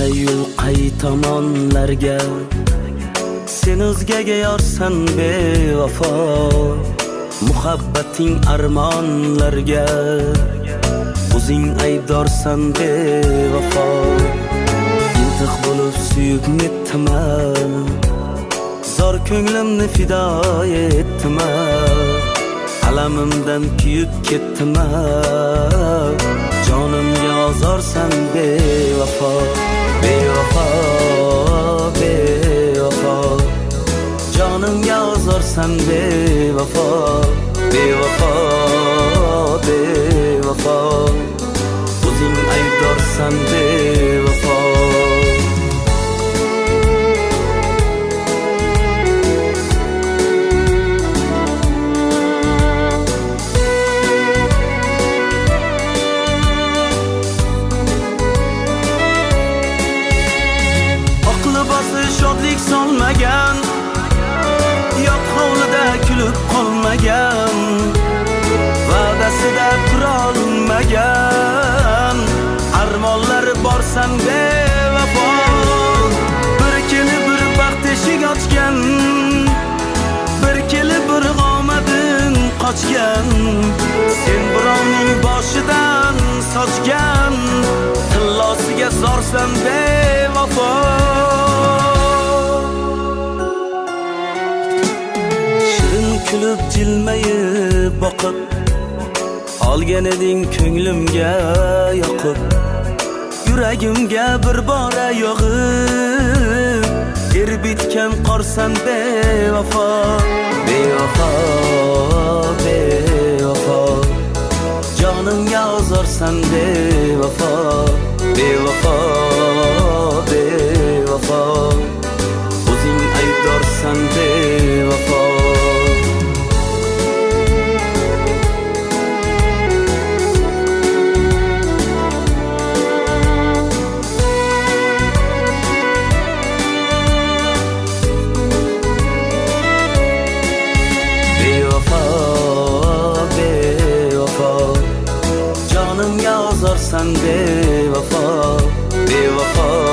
qay yo'l qay tomonlarga sen o'zgaga yorsan bevafo muhabbating armonlarga o'zing aybdorsan bevafo intiq bo'lib suyib netdiman zor ko'nglimni fido etdiman alamimdan kuyib ketdiman jonimga ozorsan bevafo bevafo bevafo jonimga ozorsan bevafo bevafo bevafo o'zing aybdorsan bevafo shodlik solmagan yot hovlida kulib qolmagan va'dasida turolmagan armonlari borsan bevafo bir kelib bir baxt eshik ochgan bir kelib bir omadin qochgan sen birovning boshidan sochgan tillosiga zorsan bevafo kulib jilmayib boqib olgan eding ko'nglimga yoqib yuragimga bir bora yog'ib erbitgan qorsan bevafo bevafo bevafo jonimga ozorsan bevafo bevafo bevafo o'zing aybdorsan bevafo jonimga ozorsan bevafo bevafo